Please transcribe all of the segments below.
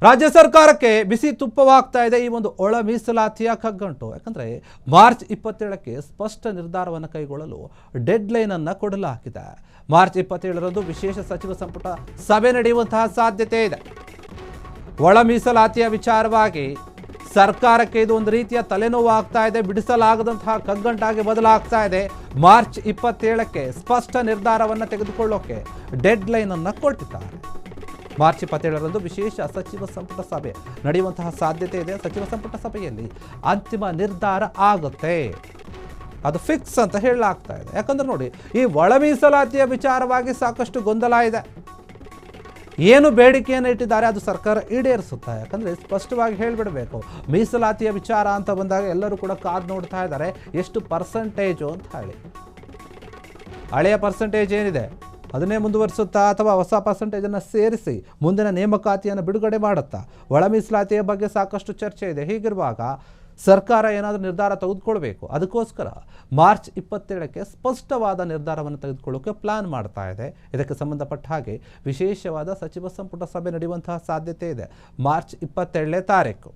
ರಾಜ್ಯ ಸರ್ಕಾರಕ್ಕೆ ಬಿಸಿ ತುಪ್ಪವಾಗ್ತಾ ಇದೆ ಈ ಒಂದು ಒಳ ಮೀಸಲಾತಿಯ ಕಗ್ಗಂಟು. ಯಾಕಂದ್ರೆ ಮಾರ್ಚ್ 27ಕ್ಕೆ ಸ್ಪಷ್ಟ ನಿರ್ಧಾರವನ್ನು ಕೈಗೊಳ್ಳಲು ಡೆಡ್ ಲೈನ್ ಅನ್ನು ಕೊಡಲಾಗಿದೆ. ಮಾರ್ಚ್ 27ರಂದು ವಿಶೇಷ ಸಚಿವ ಸಂಪುಟ ಸಭೆ ನಡೆಯುವಂತಹ ಸಾಧ್ಯತೆ ಇದೆ. ಒಳ ಮೀಸಲಾತಿಯ ವಿಚಾರವಾಗಿ ಸರ್ಕಾರಕ್ಕೆ ಇದು ಒಂದು ರೀತಿಯ ತಲೆನೋವು ಆಗ್ತಾ ಇದೆ. ಬಿಡಿಸಲಾಗದಂತಹ ಕಗ್ಗಂಟಾಗಿ ಬದಲಾಗ್ತಾ ಇದೆ. ಮಾರ್ಚ್ 27ಕ್ಕೆ ಸ್ಪಷ್ಟ ನಿರ್ಧಾರವನ್ನು ತೆಗೆದುಕೊಳ್ಳೋಕೆ ಡೆಡ್ ಲೈನ್ ಅನ್ನು ಕೊಟ್ಟಿದ್ದಾರೆ. ಮಾರ್ಚ್ 27ರಂದು ವಿಶೇಷ ಸಚಿವ ಸಂಪುಟ ಸಭೆ ನಡೆಯುವಂತಹ ಸಾಧ್ಯತೆ ಇದೆ. ಸಚಿವ ಸಂಪುಟ ಸಭೆಯಲ್ಲಿ ಅಂತಿಮ ನಿರ್ಧಾರ ಆಗುತ್ತೆ, ಅದು ಫಿಕ್ಸ್ ಅಂತ ಹೇಳಲಾಗ್ತಾ ಇದೆ. ಯಾಕಂದ್ರೆ ನೋಡಿ, ಈ ಒಳ ಮೀಸಲಾತಿಯ ವಿಚಾರವಾಗಿ ಸಾಕಷ್ಟು ಗೊಂದಲ ಇದೆ. ಏನು ಬೇಡಿಕೆಯನ್ನು ಇಟ್ಟಿದ್ದಾರೆ ಅದು ಸರ್ಕಾರ ಈಡೇರಿಸುತ್ತಾ? ಯಾಕಂದರೆ ಸ್ಪಷ್ಟವಾಗಿ ಹೇಳಿಬಿಡಬೇಕು. ಮೀಸಲಾತಿಯ ವಿಚಾರ ಅಂತ ಬಂದಾಗ ಎಲ್ಲರೂ ಕೂಡ ಕಾದು ನೋಡ್ತಾ ಇದ್ದಾರೆ, ಎಷ್ಟು ಪರ್ಸೆಂಟೇಜು ಅಂತ ಹೇಳಿ. ಹಳೆಯ ಪರ್ಸೆಂಟೇಜ್ ಏನಿದೆ ಅದನ್ನೇ ಮುಂದುವರಿಸುತ್ತಾ ಅಥವಾ ಹೊಸ ಪರ್ಸೆಂಟೇಜನ್ನು ಸೇರಿಸಿ ಮುಂದಿನ ನೇಮಕಾತಿಯನ್ನು ಬಿಡುಗಡೆ ಮಾಡುತ್ತಾ? ಒಳ ಮೀಸಲಾತಿಯ ಬಗ್ಗೆ ಸಾಕಷ್ಟು ಚರ್ಚೆ ಇದೆ. ಹೀಗಿರುವಾಗ ಸರ್ಕಾರ ಏನಾದರೂ ನಿರ್ಧಾರ ತೆಗೆದುಕೊಳ್ಬೇಕು. ಅದಕ್ಕೋಸ್ಕರ ಮಾರ್ಚ್ 27ಕ್ಕೆ ಸ್ಪಷ್ಟವಾದ ನಿರ್ಧಾರವನ್ನು ತೆಗೆದುಕೊಳ್ಳೋಕೆ ಪ್ಲಾನ್ ಮಾಡ್ತಾ ಇದೆ. ಇದಕ್ಕೆ ಸಂಬಂಧಪಟ್ಟ ಹಾಗೆ ವಿಶೇಷವಾದ ಸಚಿವ ಸಂಪುಟ ಸಭೆ ನಡೆಯುವಂತಹ ಸಾಧ್ಯತೆ ಇದೆ. ಮಾರ್ಚ್ 27ನೇ ತಾರೀಕು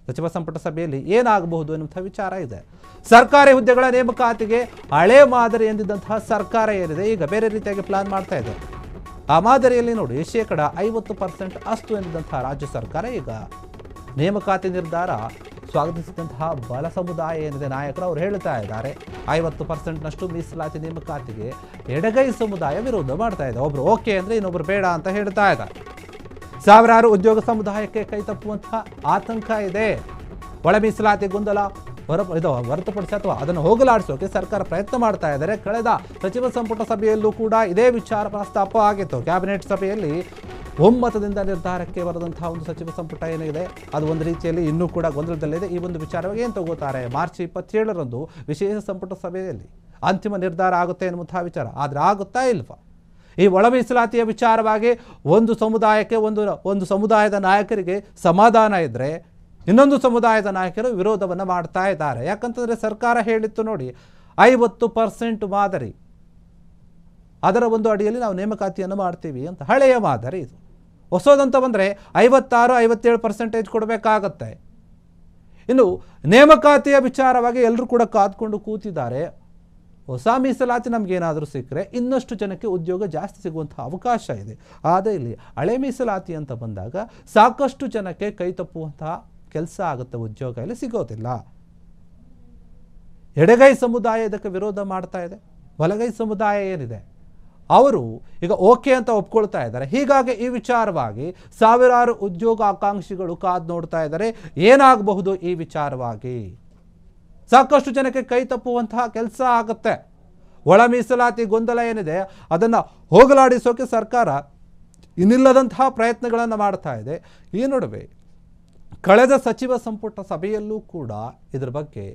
ಸಚಿವ ಸಂಪುಟ ಸಭೆಯಲ್ಲಿ ಏನಾಗಬಹುದು ಎನ್ನುವಂಥ ವಿಚಾರ ಇದೆ. ಸರ್ಕಾರಿ ಹುದ್ದೆಗಳ ನೇಮಕಾತಿಗೆ ಹಳೆ ಮಾದರಿ ಎಂದಿದ್ದಂತಹ ಸರ್ಕಾರ ಏನಿದೆ ಈಗ ಬೇರೆ ರೀತಿಯಾಗಿ ಪ್ಲಾನ್ ಮಾಡ್ತಾ ಇದೆ. ಆ ಮಾದರಿಯಲ್ಲಿ ನೋಡಿ 50% ಅಷ್ಟು ಎಂದಿದ್ದಂತಹ ರಾಜ್ಯ ಸರ್ಕಾರ ಈಗ ನೇಮಕಾತಿ ನಿರ್ಧಾರ ಸ್ವಾಗತಿಸಿದಂತಹ ಬಲ ಸಮುದಾಯ ಏನಿದೆ ನಾಯಕರು ಅವರು ಹೇಳ್ತಾ ಇದ್ದಾರೆ 50%ನಷ್ಟು ಮೀಸಲಾತಿ ನೇಮಕಾತಿಗೆ ಎಡಗೈ ಸಮುದಾಯ ವಿರೋಧ ಮಾಡ್ತಾ ಇದೆ. ಒಬ್ರು ಓಕೆ ಅಂದರೆ ಇನ್ನೊಬ್ರು ಬೇಡ ಅಂತ ಹೇಳ್ತಾ ಇದ್ದಾರೆ. ಸಾವಿರಾರು ಉದ್ಯೋಗ ಸಮುದಾಯಕ್ಕೆ ಕೈ ತಪ್ಪುವಂತಹ ಆತಂಕ ಇದೆ. ಒಳ ಮೀಸಲಾತಿ ಗೊಂದಲ ಹೊರತುಪಡಿಸಿ ಅಥವಾ ಅದನ್ನು ಹೋಗಲಾಡಿಸೋಕೆ ಸರ್ಕಾರ ಪ್ರಯತ್ನ ಮಾಡ್ತಾ ಇದ್ದಾರೆ. ಕಳೆದ ಸಚಿವ ಸಂಪುಟ ಸಭೆಯಲ್ಲೂ ಕೂಡ ಇದೇ ವಿಚಾರ ಪ್ರಸ್ತಾಪ ಆಗಿತ್ತು. ಕ್ಯಾಬಿನೆಟ್ ಸಭೆಯಲ್ಲಿ ಒಮ್ಮತದಿಂದ ನಿರ್ಧಾರಕ್ಕೆ ಬರೆದಂತಹ ಒಂದು ಸಚಿವ ಸಂಪುಟ ಏನಿದೆ ಅದು ಒಂದು ರೀತಿಯಲ್ಲಿ ಇನ್ನೂ ಕೂಡ ಗೊಂದಲದಲ್ಲಿದೆ. ಈ ಒಂದು ವಿಚಾರವಾಗಿ ಏನು ತಗೋತಾರೆ? ಮಾರ್ಚ್ 27ರಂದು ವಿಶೇಷ ಸಂಪುಟ ಸಭೆಯಲ್ಲಿ ಅಂತಿಮ ನಿರ್ಧಾರ ಆಗುತ್ತೆ ಎನ್ನುವಂತಹ ವಿಚಾರ. ಆದರೆ ಆಗುತ್ತಾ ಇಲ್ವಾ? ಈ ಒಳ ಮೀಸಲಾತಿಯ ವಿಚಾರವಾಗಿ ಒಂದು ಸಮುದಾಯಕ್ಕೆ ಒಂದು ಸಮುದಾಯದ ನಾಯಕರಿಗೆ ಸಮಾಧಾನ ಇದ್ದರೆ ಇನ್ನೊಂದು ಸಮುದಾಯದ ನಾಯಕರು ವಿರೋಧವನ್ನು ಮಾಡ್ತಾ ಇದ್ದಾರೆ. ಯಾಕಂತಂದರೆ ಸರ್ಕಾರ ಹೇಳಿತ್ತು ನೋಡಿ 50% ಮಾದರಿ, ಅದರ ಒಂದು ಅಡಿಯಲ್ಲಿ ನಾವು ನೇಮಕಾತಿಯನ್ನು ಮಾಡ್ತೀವಿ ಅಂತ. ಹಳೆಯ ಮಾದರಿ ಇದು. ಹೊಸದಂತ ಬಂದರೆ 56-57% ಕೊಡಬೇಕಾಗತ್ತೆ. ಇನ್ನು ನೇಮಕಾತಿಯ ವಿಚಾರವಾಗಿ ಎಲ್ಲರೂ ಕೂಡ ಕಾದ್ಕೊಂಡು ಕೂತಿದ್ದಾರೆ. ಹೊಸ ಮೀಸಲಾತಿ ನಮಗೇನಾದರೂ ಸಿಕ್ಕರೆ ಇನ್ನಷ್ಟು ಜನಕ್ಕೆ ಉದ್ಯೋಗ ಜಾಸ್ತಿ ಸಿಗುವಂತಹ ಅವಕಾಶ ಇದೆ. ಆದರೆ ಇಲ್ಲಿ ಹಳೆ ಮೀಸಲಾತಿ ಅಂತ ಬಂದಾಗ ಸಾಕಷ್ಟು ಜನಕ್ಕೆ ಕೈ ತಪ್ಪುವಂತಹ ಕೆಲಸ ಆಗುತ್ತೆ, ಉದ್ಯೋಗ ಇಲ್ಲಿ ಸಿಗೋದಿಲ್ಲ. ಎಡಗೈ ಸಮುದಾಯ ಇದಕ್ಕೆ ವಿರೋಧ ಮಾಡ್ತಾ ಇದೆ. ಬಲಗೈ ಸಮುದಾಯ ಏನಿದೆ ಅವರು ಈಗ ಓಕೆ ಅಂತ ಒಪ್ಕೊಳ್ತಾ ಇದ್ದಾರೆ. ಹೀಗಾಗಿ ಈ ವಿಚಾರವಾಗಿ ಸಾವಿರಾರು ಉದ್ಯೋಗ ಆಕಾಂಕ್ಷಿಗಳು ಕಾದು ನೋಡ್ತಾ ಇದ್ದಾರೆ ಏನಾಗಬಹುದು ಈ ವಿಚಾರವಾಗಿ. ಸಾಕಷ್ಟು ಜನಕ್ಕೆ ಕೈ ತಪ್ಪುವಂತಹ ಕೆಲಸ ಆಗುತ್ತೆ. ಒಳ ಮೀಸಲಾತಿ ಗೊಂದಲ ಏನಿದೆ ಅದನ್ನು ಹೋಗಲಾಡಿಸೋಕೆ ಸರ್ಕಾರ ಇನ್ನಿಲ್ಲದಂತಹ ಪ್ರಯತ್ನಗಳನ್ನು ಮಾಡ್ತಾ ಇದೆ. ಈ ನಡುವೆ ಕಳೆದ ಸಚಿವ ಸಂಪುಟ ಸಭೆಯಲ್ಲೂ ಕೂಡ ಇದರ ಬಗ್ಗೆ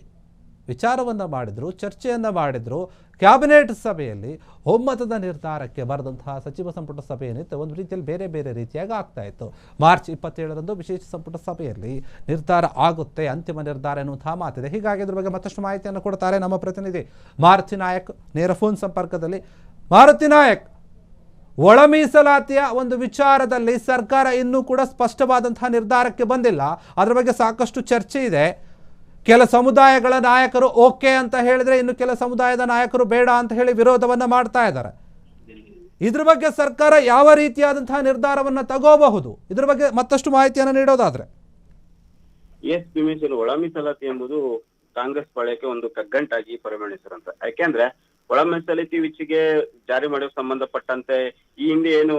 ವಿಚಾರವನ್ನು ಮಾಡಿದರು, ಚರ್ಚೆಯನ್ನು ಮಾಡಿದರು. ಕ್ಯಾಬಿನೆಟ್ ಸಭೆಯಲ್ಲಿ ಒಮ್ಮತದ ನಿರ್ಧಾರಕ್ಕೆ ಬರೆದಂತಹ ಸಚಿವ ಸಂಪುಟ ಸಭೆ ಏನಿತ್ತು ಒಂದು ರೀತಿಯಲ್ಲಿ ಬೇರೆ ಬೇರೆ ರೀತಿಯಾಗಿ ಆಗ್ತಾ ಇತ್ತು. ಮಾರ್ಚ್ 27ರಂದು ವಿಶೇಷ ಸಂಪುಟ ಸಭೆಯಲ್ಲಿ ನಿರ್ಧಾರ ಆಗುತ್ತೆ, ಅಂತಿಮ ನಿರ್ಧಾರ ಎನ್ನುವಂತಹ ಮಾತಿದೆ. ಹೀಗಾಗಿ ಇದ್ರ ಬಗ್ಗೆ ಮತ್ತಷ್ಟು ಮಾಹಿತಿಯನ್ನು ಕೊಡ್ತಾರೆ ನಮ್ಮ ಪ್ರತಿನಿಧಿ ಮಾರುತಿ ನಾಯಕ್ ನೇರ ಫೋನ್ ಸಂಪರ್ಕದಲ್ಲಿ. ಮಾರುತಿ ನಾಯಕ್, ಒಳ ಮೀಸಲಾತಿಯ ಒಂದು ವಿಚಾರದಲ್ಲಿ ಸರ್ಕಾರ ಇನ್ನೂ ಕೂಡ ಸ್ಪಷ್ಟವಾದಂತಹ ನಿರ್ಧಾರಕ್ಕೆ ಬಂದಿಲ್ಲ. ಅದರ ಬಗ್ಗೆ ಸಾಕಷ್ಟು ಚರ್ಚೆ ಇದೆ. ಕೆಲ ಸಮುದಾಯಗಳ ನಾಯಕರು ಓಕೆ ಅಂತ ಹೇಳಿದ್ರೆ ಇನ್ನು ಕೆಲ ಸಮುದಾಯದ ನಾಯಕರು ಬೇಡ ಅಂತ ಹೇಳಿ ವಿರೋಧವನ್ನ ಮಾಡ್ತಾ ಇದ್ದಾರೆ. ಇದ್ರ ಬಗ್ಗೆ ಸರ್ಕಾರ ಯಾವ ರೀತಿಯಾದಂತಹ ನಿರ್ಧಾರವನ್ನ ತಗೋಬಹುದು? ಇದ್ರ ಬಗ್ಗೆ ಮತ್ತಷ್ಟು ಮಾಹಿತಿಯನ್ನು ನೀಡೋದಾದ್ರೆ. ಒಳ ಮೀಸಲಾತಿ ಎಂಬುದು ಕಾಂಗ್ರೆಸ್ ಪಾಳ್ಯಕ್ಕೆ ಒಂದು ಕಗ್ಗಂಟಾಗಿ ಪರಿಗಣಿಸಿರಂತ. ಯಾಕೆಂದ್ರೆ ಒಳ ಮೀಸಲಾತಿ ವಿಚಿಗೆ ಜಾರಿ ಮಾಡೋ ಸಂಬಂಧಪಟ್ಟಂತೆ ಈ ಹಿಂದೆ ಏನು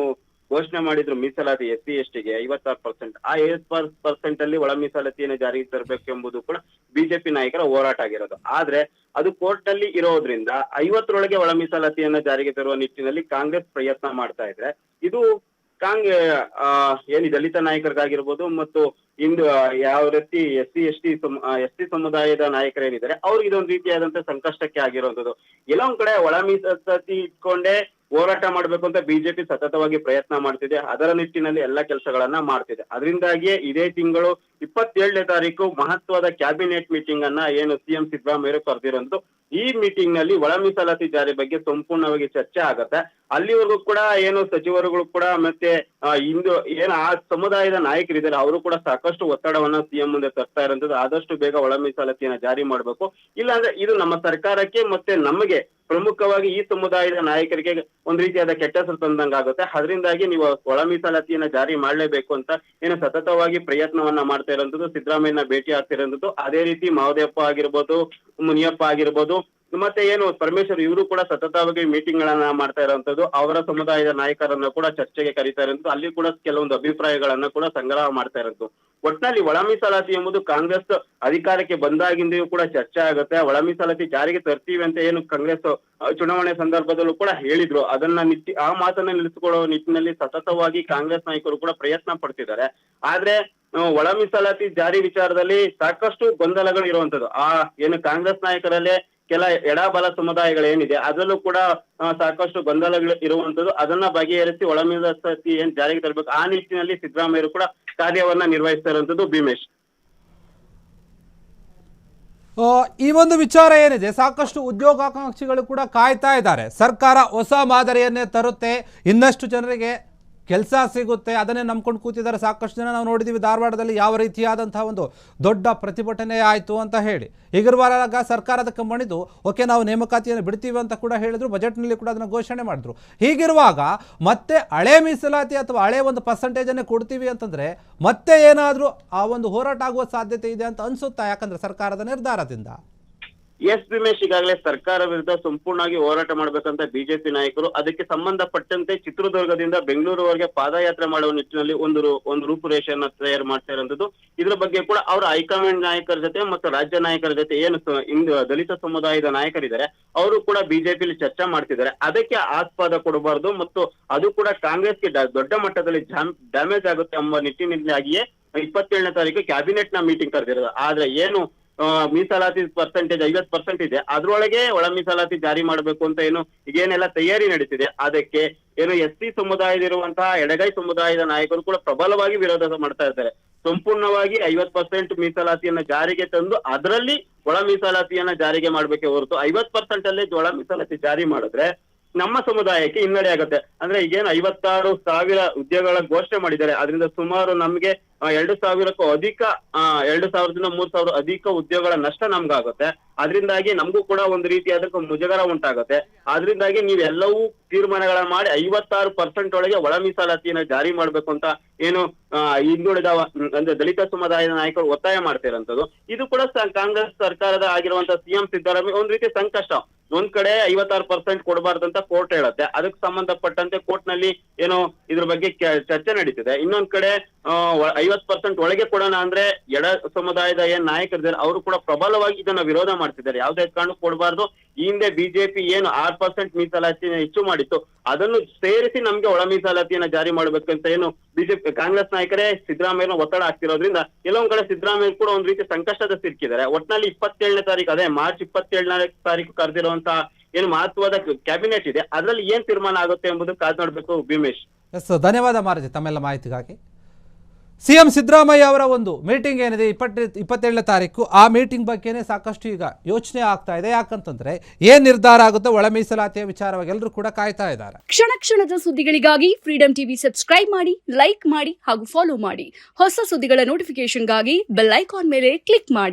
ಘೋಷಣೆ ಮಾಡಿದ್ರು ಮೀಸಲಾತಿ SC/ST ಗೆ 56%, ಆ 50% ಅಲ್ಲಿ ಒಳ ಮೀಸಲಾತಿಯನ್ನು ಜಾರಿಗೆ ತರಬೇಕು ಎಂಬುದು ಕೂಡ ಬಿಜೆಪಿ ನಾಯಕರ ಹೋರಾಟ ಆಗಿರೋದು. ಆದ್ರೆ ಅದು ಕೋರ್ಟ್ ನಲ್ಲಿ ಇರೋದ್ರಿಂದ 50ರೊಳಗೆ ಒಳ ಮೀಸಲಾತಿಯನ್ನ ಜಾರಿಗೆ ತರುವ ನಿಟ್ಟಿನಲ್ಲಿ ಕಾಂಗ್ರೆಸ್ ಪ್ರಯತ್ನ ಮಾಡ್ತಾ ಇದ್ರೆ ಇದು ಏನು ದಲಿತ ನಾಯಕರಿಗಾಗಿರ್ಬೋದು ಮತ್ತು ಇಂದು ಯಾವ ರೀತಿ SC ಸಮುದಾಯದ ನಾಯಕರೇನಿದ್ದಾರೆ ಅವ್ರಿಗೆ ಇದೊಂದು ರೀತಿಯಾದಂತ ಸಂಕಷ್ಟಕ್ಕೆ ಆಗಿರುವಂತದ್ದು. ಎಲ್ಲ ಒಂದ್ ಕಡೆ ಒಳ ಮೀಸಲಾತಿ ಇಟ್ಕೊಂಡೇ ಹೋರಾಟ ಮಾಡ್ಬೇಕು ಅಂತ ಬಿಜೆಪಿ ಸತತವಾಗಿ ಪ್ರಯತ್ನ ಮಾಡ್ತಿದೆ. ಅದರ ನಿಟ್ಟಿನಲ್ಲಿ ಎಲ್ಲಾ ಕೆಲಸಗಳನ್ನ ಮಾಡ್ತಿದೆ. ಅದರಿಂದಾಗಿಯೇ ಇದೇ ತಿಂಗಳು 27ನೇ ತಾರೀಕು ಮಹತ್ವದ ಕ್ಯಾಬಿನೆಟ್ ಮೀಟಿಂಗ್ ಅನ್ನ ಏನು ಸಿಎಂ ಸಿದ್ದರಾಮಯ್ಯ ಕರೆದಿರೋದು. ಈ ಮೀಟಿಂಗ್ ನಲ್ಲಿ ಒಳ ಮೀಸಲಾತಿ ಜಾರಿ ಬಗ್ಗೆ ಸಂಪೂರ್ಣವಾಗಿ ಚರ್ಚೆ ಆಗತ್ತೆ. ಅಲ್ಲಿವರೆಗೂ ಕೂಡ ಏನು ಸಚಿವರುಗಳು ಕೂಡ ಮತ್ತೆ ಇಂದು ಏನು ಆ ಸಮುದಾಯದ ನಾಯಕರಿದ್ದಾರೆ ಅವರು ಕೂಡ ಸಾಕಷ್ಟು ಒತ್ತಡವನ್ನ ಸಿಎಂ ಮುಂದೆ ತರ್ತಾ ಇರೋದು. ಆದಷ್ಟು ಬೇಗ ಒಳ ಮೀಸಲಾತಿಯನ್ನ ಜಾರಿ ಮಾಡಬೇಕು, ಇಲ್ಲಾಂದ್ರೆ ಇದು ನಮ್ಮ ಸರ್ಕಾರಕ್ಕೆ ಮತ್ತೆ ನಮಗೆ ಪ್ರಮುಖವಾಗಿ ಈ ಸಮುದಾಯದ ನಾಯಕರಿಗೆ ಒಂದ್ ರೀತಿಯಾದ ಕೆಟ್ಟ ಹೆಸರು ತಂದಂಗಾಗುತ್ತೆ. ಅದರಿಂದಾಗಿ ನೀವು ಒಳ ಮೀಸಲಾತಿಯನ್ನ ಜಾರಿ ಮಾಡ್ಲೇಬೇಕು ಅಂತ ಏನು ಸತತವಾಗಿ ಪ್ರಯತ್ನವನ್ನ ಮಾಡ್ತಾ ಇರೋದು. ಸಿದ್ದರಾಮಯ್ಯನ ಭೇಟಿ ಆಗ್ತಿರೋದು. ಅದೇ ರೀತಿ ಮಹದೇವಪ್ಪ ಆಗಿರ್ಬೋದು, ಮುನಿಯಪ್ಪ ಆಗಿರ್ಬೋದು, ಮತ್ತೆ ಏನು ಪರಮೇಶ್ವರ್ ಇವರು ಕೂಡ ಸತತವಾಗಿ ಮೀಟಿಂಗ್ ಗಳನ್ನ ಮಾಡ್ತಾ ಇರುವಂತದ್ದು. ಅವರ ಸಮುದಾಯದ ನಾಯಕರನ್ನ ಕೂಡ ಚರ್ಚೆಗೆ ಕರೀತಾ ಇರೋದು. ಅಲ್ಲಿ ಕೂಡ ಕೆಲವೊಂದು ಅಭಿಪ್ರಾಯಗಳನ್ನ ಕೂಡ ಸಂಗ್ರಹ ಮಾಡ್ತಾ ಇರೋದು. ಒಟ್ನಲ್ಲಿ ಒಳ ಮೀಸಲಾತಿ ಎಂಬುದು ಕಾಂಗ್ರೆಸ್ ಅಧಿಕಾರಕ್ಕೆ ಬಂದಾಗಿಂದಲೂ ಕೂಡ ಚರ್ಚೆ ಆಗುತ್ತೆ. ಒಳ ಮೀಸಲಾತಿ ಜಾರಿಗೆ ತರ್ತೀವಿ ಅಂತ ಏನು ಕಾಂಗ್ರೆಸ್ ಚುನಾವಣೆ ಸಂದರ್ಭದಲ್ಲೂ ಕೂಡ ಹೇಳಿದ್ರು. ಅದನ್ನ ಆ ಮಾತನ್ನ ನಿಲ್ಲಿಸಿಕೊಳ್ಳೋ ನಿಟ್ಟಿನಲ್ಲಿ ಸತತವಾಗಿ ಕಾಂಗ್ರೆಸ್ ನಾಯಕರು ಕೂಡ ಪ್ರಯತ್ನ ಪಡ್ತಿದ್ದಾರೆ. ಆದ್ರೆ ಒಳ ಮೀಸಲಾತಿ ಜಾರಿ ವಿಚಾರದಲ್ಲಿ ಸಾಕಷ್ಟು ಗೊಂದಲಗಳು ಇರುವಂತದ್ದು. ಆ ಏನು ಕಾಂಗ್ರೆಸ್ ನಾಯಕರಲ್ಲೇ ಕೆಲ ಎಡಬಲ ಸಮುದಾಯಗಳೇನಿದೆ ಅದರಲ್ಲೂ ಕೂಡ ಸಾಕಷ್ಟು ಗೊಂದಲಗಳು ಇರುವಂತದ್ದು. ಅದನ್ನ ಬಗೆಹರಿಸಿ ಒಳ ಮೀಸಲಾತಿ ಏನ್ ಜಾರಿಗೆ ತರಬೇಕು ಆ ನಿಟ್ಟಿನಲ್ಲಿ ಸಿದ್ದರಾಮಯ್ಯರು ಕೂಡ ಕಾರ್ಯವನ್ನ ನಿರ್ವಹಿಸ್ತಾ ಇರುವಂತದ್ದು. ಭೀಮೇಶ್, ಈ ಒಂದು ವಿಚಾರ ಏನಿದೆ, ಸಾಕಷ್ಟು ಉದ್ಯೋಗಾಕಾಂಕ್ಷಿಗಳು ಕೂಡ ಕಾಯ್ತಾ ಇದ್ದಾರೆ. ಸರ್ಕಾರ ಹೊಸ ಮಾದರಿಯನ್ನೇ ತರುತ್ತೆ, ಇನ್ನಷ್ಟು ಜನರಿಗೆ ಕೆಲಸ ಸಿಗುತ್ತೆ, ಅದನ್ನೇ ನಂಬ್ಕೊಂಡು ಕೂತಿದ್ದಾರೆ. ಸಾಕಷ್ಟು ಜನ ನಾವು ನೋಡಿದ್ದೀವಿ ಧಾರವಾಡದಲ್ಲಿ ಯಾವ ರೀತಿಯಾದಂತಹ ಒಂದು ದೊಡ್ಡ ಪ್ರತಿಭಟನೆ ಆಯಿತು ಅಂತ ಹೇಳಿ. ಹೀಗಿರುವಾಗ ಸರ್ಕಾರದ ಕಮ್ಮಣಿದು ಓಕೆ ನಾವು ನೇಮಕಾತಿಯನ್ನು ಬಿಡ್ತೀವಿ ಅಂತ ಕೂಡ ಹೇಳಿದ್ರು. ಬಜೆಟ್ನಲ್ಲಿ ಕೂಡ ಅದನ್ನು ಘೋಷಣೆ ಮಾಡಿದ್ರು. ಹೀಗಿರುವಾಗ ಮತ್ತೆ ಹಳೆ ಮೀಸಲಾತಿ ಅಥವಾ ಹಳೆ ಒಂದು ಪರ್ಸೆಂಟೇಜನ್ನೇ ಕೊಡ್ತೀವಿ ಅಂತಂದರೆ ಮತ್ತೆ ಏನಾದರೂ ಆ ಒಂದು ಹೋರಾಟ ಆಗುವ ಸಾಧ್ಯತೆ ಇದೆ ಅಂತ ಅನಿಸುತ್ತಾ? ಯಾಕಂದರೆ ಸರ್ಕಾರದ ನಿರ್ಧಾರದಿಂದ. ಎಸ್ ಭೀಮೇಶ್, ಈಗಾಗಲೇ ಸರ್ಕಾರ ವಿರುದ್ಧ ಸಂಪೂರ್ಣವಾಗಿ ಹೋರಾಟ ಮಾಡ್ಬೇಕಂತ ಬಿಜೆಪಿ ನಾಯಕರು ಅದಕ್ಕೆ ಸಂಬಂಧಪಟ್ಟಂತೆ ಚಿತ್ರದುರ್ಗದಿಂದ ಬೆಂಗಳೂರುವರೆಗೆ ಪಾದಯಾತ್ರೆ ಮಾಡುವ ನಿಟ್ಟಿನಲ್ಲಿ ಒಂದು ರೂಪುರೇಷೆಯನ್ನ ತಯಾರು ಮಾಡ್ತಾ ಇರುವಂತದ್ದು. ಇದ್ರ ಬಗ್ಗೆ ಕೂಡ ಅವರ ಹೈಕಮಾಂಡ್ ನಾಯಕರ ಜೊತೆ ಮತ್ತು ರಾಜ್ಯ ನಾಯಕರ ಜೊತೆ ಏನು ಇಂದು ದಲಿತ ಸಮುದಾಯದ ನಾಯಕರಿದ್ದಾರೆ ಅವರು ಕೂಡ ಬಿಜೆಪಿಲಿ ಚರ್ಚೆ ಮಾಡ್ತಿದ್ದಾರೆ. ಅದಕ್ಕೆ ಆಸ್ಪದ ಕೊಡಬಾರ್ದು ಮತ್ತು ಅದು ಕೂಡ ಕಾಂಗ್ರೆಸ್ಗೆ ದೊಡ್ಡ ಮಟ್ಟದಲ್ಲಿ ಡ್ಯಾಮೇಜ್ ಆಗುತ್ತೆ ಎಂಬ ನಿಟ್ಟಿನಲ್ಲಿಯೇ 27ನೇ ತಾರೀಕು ಕ್ಯಾಬಿನೆಟ್ ನ ಮೀಟಿಂಗ್ ಕರೆದಿರೋದು. ಆದ್ರೆ ಏನು ಮೀಸಲಾತಿ ಪರ್ಸೆಂಟೇಜ್ 50% ಇದೆ, ಅದ್ರೊಳಗೆ ಒಳ ಮೀಸಲಾತಿ ಜಾರಿ ಮಾಡಬೇಕು ಅಂತ ಏನು ಈಗೇನೆಲ್ಲ ತಯಾರಿ ನಡೀತಿದೆ ಅದಕ್ಕೆ ಏನು ಎಸ್ಸಿ ಸಮುದಾಯದಿರುವಂತಹ ಎಡಗೈ ಸಮುದಾಯದ ನಾಯಕರು ಕೂಡ ಪ್ರಬಲವಾಗಿ ವಿರೋಧ ಮಾಡ್ತಾ ಇದ್ದಾರೆ. ಸಂಪೂರ್ಣವಾಗಿ 50% ಮೀಸಲಾತಿಯನ್ನ ಜಾರಿಗೆ ತಂದು ಅದರಲ್ಲಿ ಒಳ ಮೀಸಲಾತಿಯನ್ನ ಜಾರಿಗೆ ಮಾಡ್ಬೇಕೆ ಹೊರತು 50% ಅಲ್ಲೇ ಒಳ ಮೀಸಲಾತಿ ಜಾರಿ ಮಾಡಿದ್ರೆ ನಮ್ಮ ಸಮುದಾಯಕ್ಕೆ ಹಿನ್ನಡೆ ಆಗುತ್ತೆ. ಅಂದ್ರೆ ಈಗೇನು 56,000 ಉದ್ಯೋಗಗಳ ಘೋಷಣೆ ಮಾಡಿದ್ದಾರೆ. ಅದರಿಂದ ಸುಮಾರು ನಮ್ಗೆ 2,000ಕ್ಕೂ ಅಧಿಕ 2,000ದಿಂದ 3,000 ಅಧಿಕ ಉದ್ಯೋಗಗಳ ನಷ್ಟ ನಮ್ಗಾಗುತ್ತೆ. ಅದರಿಂದಾಗಿ ನಮಗೂ ಕೂಡ ಒಂದು ರೀತಿಯಾದ ಮುಜುಗರ ಉಂಟಾಗುತ್ತೆ. ಅದರಿಂದಾಗಿ ನೀವೆಲ್ಲವೂ ತೀರ್ಮಾನಗಳನ್ನ ಮಾಡಿ 56% ಒಳಗೆ ಒಳ ಮೀಸಲಾತಿಯನ್ನ ಜಾರಿ ಮಾಡ್ಬೇಕು ಅಂತ ಏನು ಹಿಂದುಳಿದ ಅಂದ್ರೆ ದಲಿತ ಸಮುದಾಯದ ನಾಯಕರು ಒತ್ತಾಯ ಮಾಡ್ತಿರೋಂಥದ್ದು. ಇದು ಕೂಡ ಕಾಂಗ್ರೆಸ್ ಸರ್ಕಾರದ ಆಗಿರುವಂತಹ ಸಿಎಂ ಸಿದ್ದರಾಮಯ್ಯ ಒಂದ್ ರೀತಿ ಸಂಕಷ್ಟ. ಒಂದ್ ಕಡೆ 56% ಕೊಡಬಾರ್ದಂತ ಕೋರ್ಟ್ ಹೇಳುತ್ತೆ, ಅದಕ್ಕೆ ಸಂಬಂಧಪಟ್ಟಂತೆ ಕೋರ್ಟ್ ನಲ್ಲಿ ಏನೋ ಇದ್ರ ಬಗ್ಗೆ ಚರ್ಚೆ ನಡೀತಿದೆ. ಇನ್ನೊಂದ್ ಕಡೆ 50% ಒಳಗೆ ಕೊಡೋಣ ಅಂದ್ರೆ ಎಡ ಸಮುದಾಯದ ಏನ್ ನಾಯಕರಿದ್ದಾರೆ ಅವರು ಕೂಡ ಪ್ರಬಲವಾಗಿ ಇದನ್ನ ವಿರೋಧ ಮಾಡ್ತಿದ್ದಾರೆ. ಯಾವ್ದೇ ಕಾರಣಕ್ಕೂ ಕೊಡಬಾರ್ದು. ಈ ಹಿಂದೆ ಬಿಜೆಪಿ ಏನು 6% ಮೀಸಲಾತಿನ ಹೆಚ್ಚು ಮಾಡಿತ್ತು ಅದನ್ನು ಸೇರಿಸಿ ನಮ್ಗೆ ಒಳ ಮೀಸಲಾತಿಯನ್ನ ಜಾರಿ ಮಾಡ್ಬೇಕಂತ ಏನು ಬಿಜೆಪಿ ಕಾಂಗ್ರೆಸ್ ನಾಯಕರೇ ಸಿದ್ದರಾಮಯ್ಯನ ಒತ್ತಡ ಆಗ್ತಿರೋದ್ರಿಂದ ಕೆಲವೊಂದ್ ಕಡೆ ಸಿದ್ದರಾಮಯ್ಯ ಕೂಡ ಒಂದ್ ರೀತಿ ಸಂಕಷ್ಟದ ಸಿಕ್ಕಿದ್ದಾರೆ. ಒಟ್ನಲ್ಲಿ 27ನೇ ತಾರೀಕು ಅದೇ ಮಾರ್ಚ್ 27ನೇ ತಾರೀಕು ಕರೆದಿರುವಂತಹ ಏನು ಮಹತ್ವದ ಕ್ಯಾಬಿನೆಟ್ ಇದೆ ಅದರಲ್ಲಿ ಏನ್ ತೀರ್ಮಾನ ಆಗುತ್ತೆ ಎಂಬುದು ಕಾದ್ ನೋಡ್ಬೇಕು. ಭೀಮೇಶ್, ಎಸ್, ಧನ್ಯವಾದ ಮಾರುತಿ ತಮ್ಮೆಲ್ಲ ಮಾಹಿತಿಗಾಗಿ. ಸಿಎಂ ಸಿದ್ದರಾಮಯ್ಯ ಅವರ ಒಂದು ಮೀಟಿಂಗ್ ಏನಿದೆ 27ನೇ ತಾರೀಕು, ಆ ಮೀಟಿಂಗ್ ಬಗ್ಗೆನೇ ಸಾಕಷ್ಟು ಈಗ ಯೋಚನೆ ಆಗ್ತಾ ಇದೆ. ಯಾಕಂತಂದ್ರೆ ಏನ್ ನಿರ್ಧಾರ ಆಗುತ್ತೆ ಒಳ ಮೀಸಲಾತಿಯ ವಿಚಾರವಾಗಿ ಎಲ್ಲರೂ ಕೂಡ ಕಾಯ್ತಾ ಇದ್ದಾರೆ. ಕ್ಷಣ ಕ್ಷಣದ ಸುದ್ದಿಗಳಿಗಾಗಿ ಫ್ರೀಡಂ ಟಿವಿ ಸಬ್ಸ್ಕ್ರೈಬ್ ಮಾಡಿ, ಲೈಕ್ ಮಾಡಿ ಹಾಗೂ ಫಾಲೋ ಮಾಡಿ. ಹೊಸ ಸುದ್ದಿಗಳ ನೋಟಿಫಿಕೇಶನ್ಗಾಗಿ ಬೆಲ್ ಐಕಾನ್ ಮೇಲೆ ಕ್ಲಿಕ್ ಮಾಡಿ.